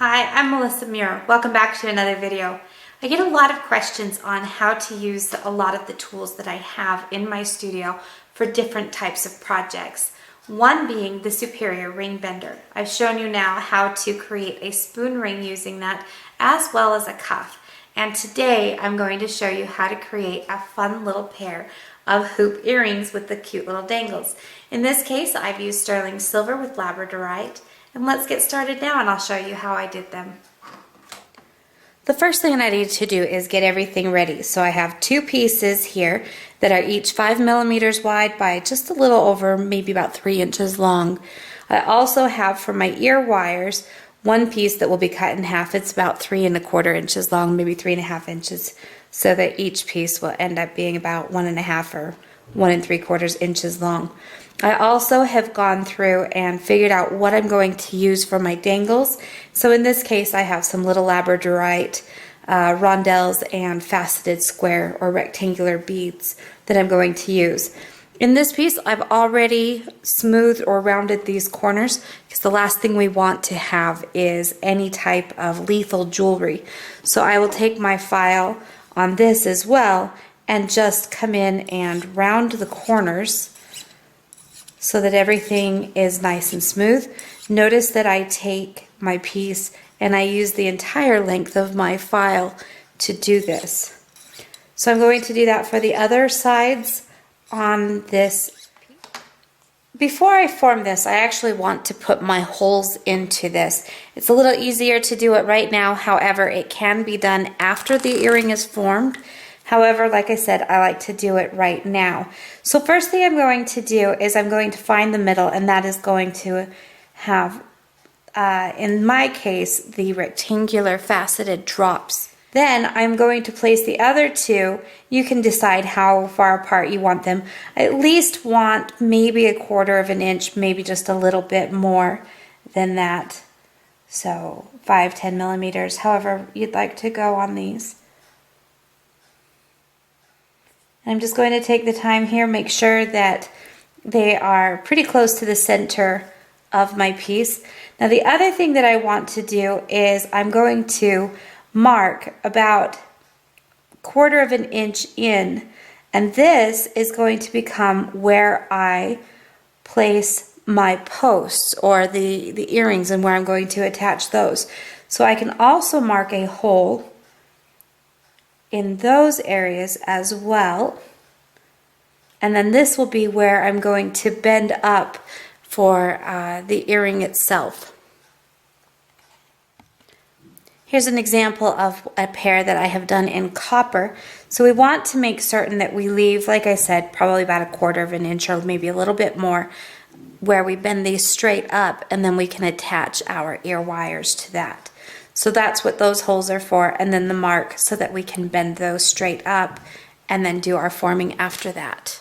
Hi, I'm Melissa Muir. Welcome back to another video. I get a lot of questions on how to use a lot of the tools that I have in my studio for different types of projects. One being the Superior Ring Bender. I've shown you now how to create a spoon ring using that as well as a cuff. And today I'm going to show you how to create a fun little pair of hoop earrings with the cute little dangles. In this case, I've used sterling silver with labradorite. And let's get started now and I'll show you how I did them. The first thing I need to do is get everything ready. So I have two pieces here that are each 5 millimeters wide by just a little over, maybe about 3 inches long. I also have for my ear wires one piece that will be cut in half. It's about 3 1/4 inches long, maybe 3 1/2 inches, so that each piece will end up being about 1 1/2 or 1 3/4 inches long. I also have gone through and figured out what I'm going to use for my dangles. So in this case, I have some little labradorite rondelles and faceted square or rectangular beads that I'm going to use. In this piece, I've already smoothed or rounded these corners because the last thing we want to have is any type of lethal jewelry. So I will take my file on this as well and just come in and round the corners so that everything is nice and smooth. Notice that I take my piece and I use the entire length of my file to do this. So I'm going to do that for the other sides on this. Before I form this, I actually want to put my holes into this. It's a little easier to do it right now, however, it can be done after the earring is formed. However, like I said, I like to do it right now. So first thing I'm going to do is I'm going to find the middle, and that is going to have, in my case, the rectangular faceted drops. Then I'm going to place the other two. You can decide how far apart you want them. I at least want maybe 1/4 inch, maybe just a little bit more than that. So 5-10 millimeters, however you'd like to go on these. I'm just going to take the time here, make sure that they are pretty close to the center of my piece. Now the other thing that I want to do is I'm going to mark about 1/4 inch in, and this is going to become where I place my posts or the earrings and where I'm going to attach those. So I can also mark a hole in those areas as well, and then this will be where I'm going to bend up for the earring itself. Here's an example of a pair that I have done in copper. So we want to make certain that we leave, like I said, probably about 1/4 inch or maybe a little bit more where we bend these straight up, and then we can attach our ear wires to that. So that's what those holes are for, and then the mark so that we can bend those straight up and then do our forming after that.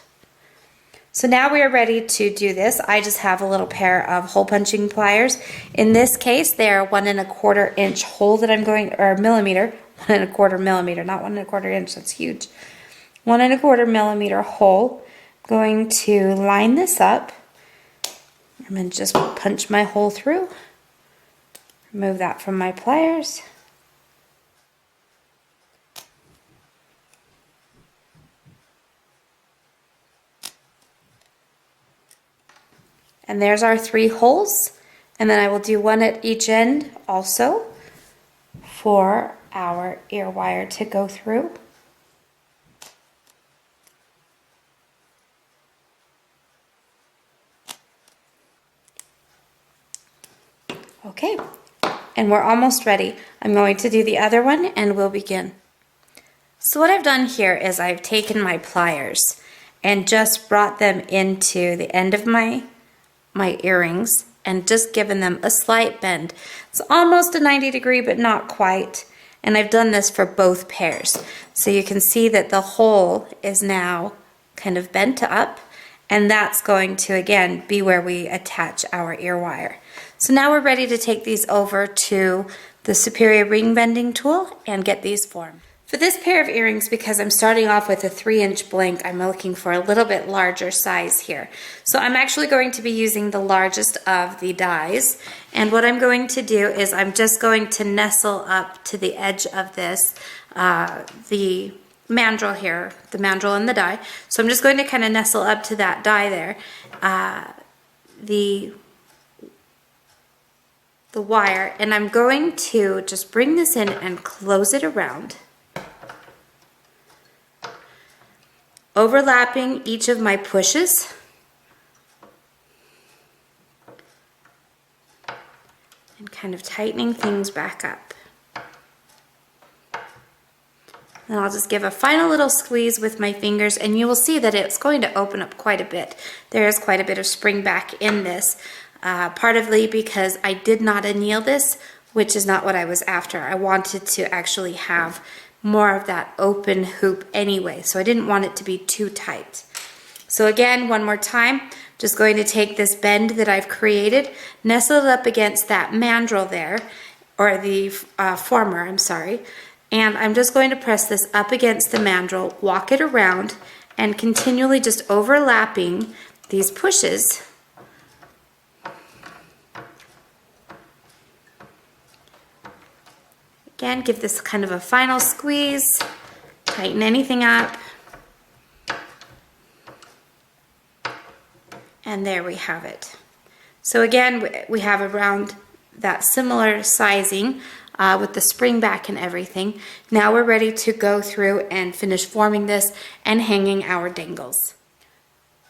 So now we are ready to do this. I just have a little pair of hole punching pliers. In this case, they are 1 1/4 inch hole that I'm going, or millimeter, 1 1/4 millimeter, not 1 1/4 inch, that's huge. 1 1/4 millimeter hole. I'm going to line this up. I'm going to just punch my hole through. Remove that from my pliers. And there's our 3 holes. And then I will do one at each end also for our ear wire to go through. Okay. And we're almost ready. I'm going to do the other one and we'll begin. So what I've done here is I've taken my pliers and just brought them into the end of my earrings and just given them a slight bend. It's almost a 90-degree, but not quite. And I've done this for both pairs. So you can see that the hole is now kind of bent up, and that's going to, again, be where we attach our ear wire. So now we're ready to take these over to the Superior Ring Bending tool and get these formed. For this pair of earrings, because I'm starting off with a 3-inch blank, I'm looking for a little bit larger size here. So I'm actually going to be using the largest of the dies. And what I'm going to do is I'm just going to nestle up to the edge of this, the mandrel here, the mandrel and the die. So I'm just going to kind of nestle up to that die there. The wire, and I'm going to just bring this in and close it around, overlapping each of my pushes, and kind of tightening things back up. And I'll just give a final little squeeze with my fingers, and you will see that it's going to open up quite a bit. There is quite a bit of spring back in this, partly because I did not anneal this, which is not what I was after. I wanted to actually have more of that open hoop anyway, so I didn't want it to be too tight. So again, one more time, just going to take this bend that I've created, nestle it up against that mandrel there, or the former, I'm sorry, and I'm just going to press this up against the mandrel, walk it around, and continually just overlapping these pushes. Again, give this kind of a final squeeze, tighten anything up, and there we have it. So again, we have around that similar sizing with the spring back and everything. Now we're ready to go through and finish forming this and hanging our dangles.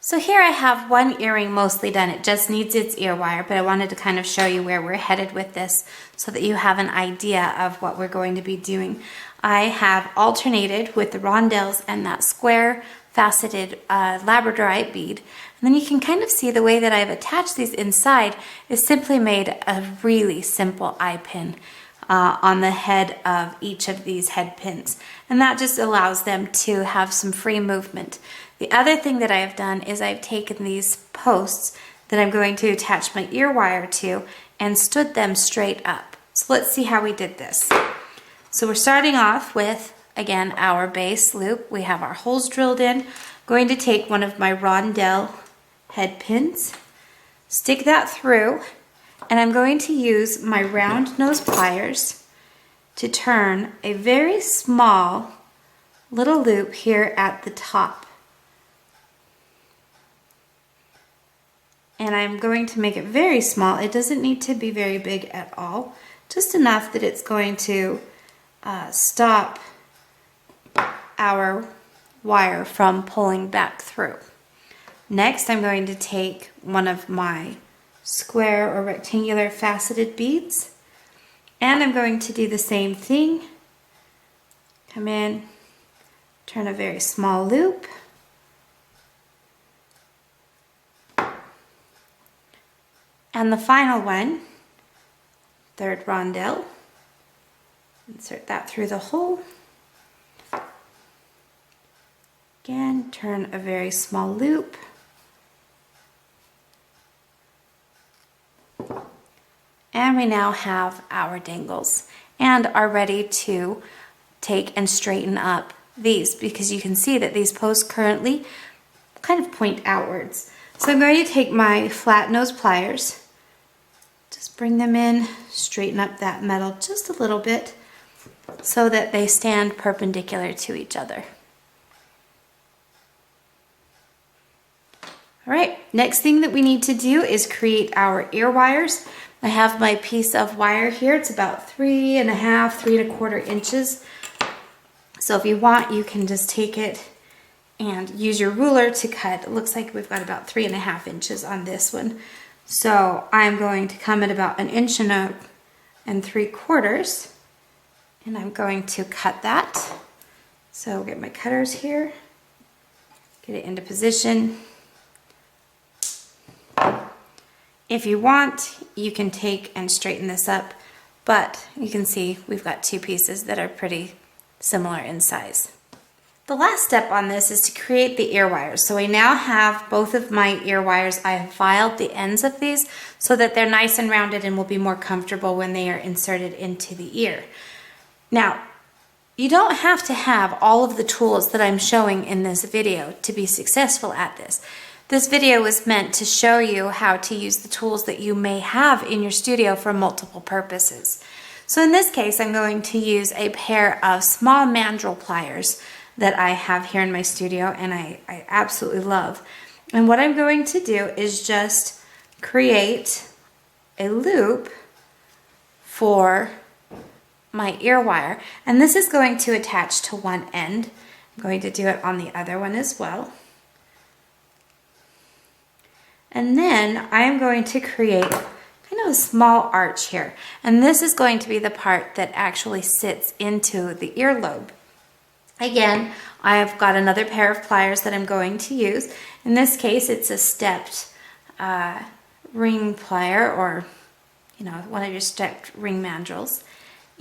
So here I have one earring mostly done. It just needs its ear wire, but I wanted to kind of show you where we're headed with this so that you have an idea of what we're going to be doing. I have alternated with the rondelles and that square faceted labradorite bead. And then you can kind of see the way that I've attached these inside is simply made a really simple eye pin on the head of each of these head pins. And that just allows them to have some free movement. The other thing that I have done is I've taken these posts that I'm going to attach my ear wire to and stood them straight up. So let's see how we did this. So we're starting off with, again, our base loop. We have our holes drilled in. I'm going to take one of my rondelle head pins, stick that through, and I'm going to use my round nose pliers to turn a very small little loop here at the top. And I'm going to make it very small. It doesn't need to be very big at all, just enough that it's going to stop our wire from pulling back through. Next, I'm going to take one of my square or rectangular faceted beads, and I'm going to do the same thing. Come in, turn a very small loop, and the final one, third rondelle, insert that through the hole. Again, turn a very small loop. And we now have our dangles and are ready to take and straighten up these, because you can see that these posts currently kind of point outwards. So I'm going to take my flat nose pliers, just bring them in, straighten up that metal just a little bit so that they stand perpendicular to each other. All right, next thing that we need to do is create our ear wires. I have my piece of wire here. It's about 3.5, 3.25 inches. So if you want, you can just take it and use your ruler to cut. It looks like we've got about 3.5 inches on this one. So I'm going to come at about 1.3 inches, and I'm going to cut that. So get my cutters here, get it into position. If you want, you can take and straighten this up, but you can see we've got two pieces that are pretty similar in size. The last step on this is to create the ear wires. So I now have both of my ear wires. I have filed the ends of these so that they're nice and rounded and will be more comfortable when they are inserted into the ear. Now, you don't have to have all of the tools that I'm showing in this video to be successful at this. This video was meant to show you how to use the tools that you may have in your studio for multiple purposes. So in this case, I'm going to use a pair of small mandrel pliers that I have here in my studio, and I absolutely love. And what I'm going to do is just create a loop for my ear wire, and this is going to attach to one end. I'm going to do it on the other one as well. And then I am going to create kind of a small arch here, and this is going to be the part that actually sits into the earlobe. Again, I've got another pair of pliers that I'm going to use. In this case, it's a stepped ring plier, or one of your stepped ring mandrels.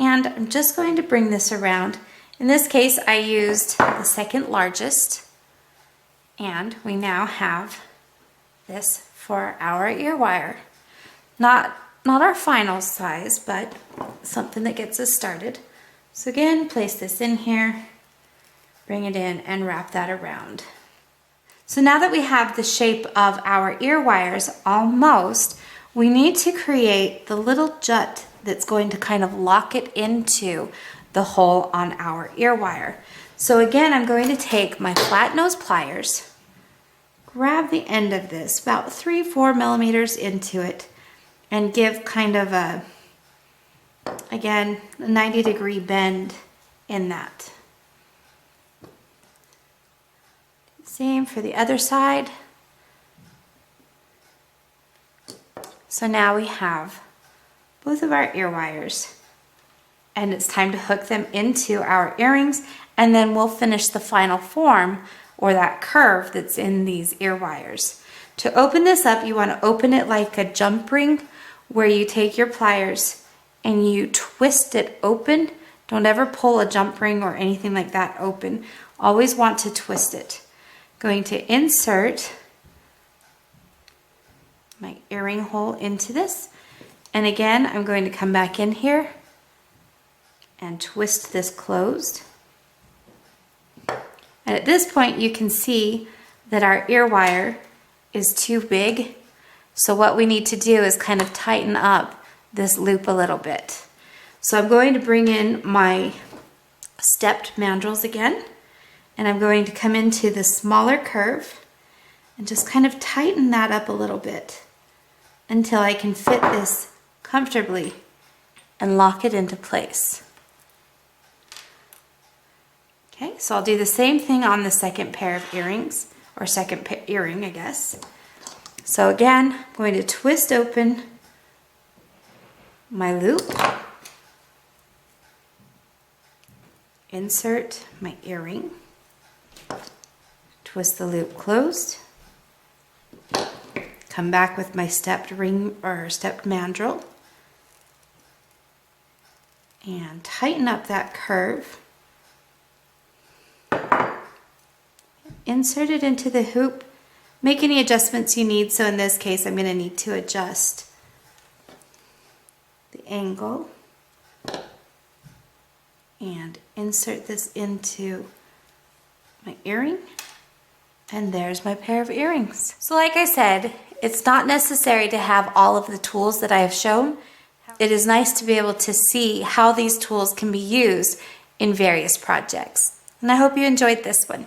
And I'm just going to bring this around. In this case, I used the second largest, and we now have this for our ear wire. Not our final size, but something that gets us started. So again, place this in here, bring it in, and wrap that around. So now that we have the shape of our ear wires almost, we need to create the little jut that's going to kind of lock it into the hole on our ear wire. So again, I'm going to take my flat nose pliers, grab the end of this, about 3-4 millimeters into it, and give kind of a 90-degree bend in that. Same for the other side. So now we have both of our ear wires, and it's time to hook them into our earrings, and then we'll finish the final form, or that curve that's in these ear wires. To open this up, you want to open it like a jump ring, where you take your pliers and you twist it open. Don't ever pull a jump ring or anything like that open. Always want to twist it. Going to insert my earring hole into this, and again I'm going to come back in here and twist this closed. And at this point you can see that our ear wire is too big, so what we need to do is kind of tighten up this loop a little bit. So I'm going to bring in my stepped mandrels again, and I'm going to come into the smaller curve and just kind of tighten that up a little bit until I can fit this comfortably and lock it into place. Okay, so I'll do the same thing on the second pair of earrings, or second earring, I guess. So again, I'm going to twist open my loop, insert my earring, twist the loop closed, come back with my stepped ring or stepped mandrel, and tighten up that curve. Insert it into the hoop. Make any adjustments you need. So in this case, I'm going to need to adjust the angle and insert this into my earring. And there's my pair of earrings. So like I said, it's not necessary to have all of the tools that I have shown. It is nice to be able to see how these tools can be used in various projects. And I hope you enjoyed this one.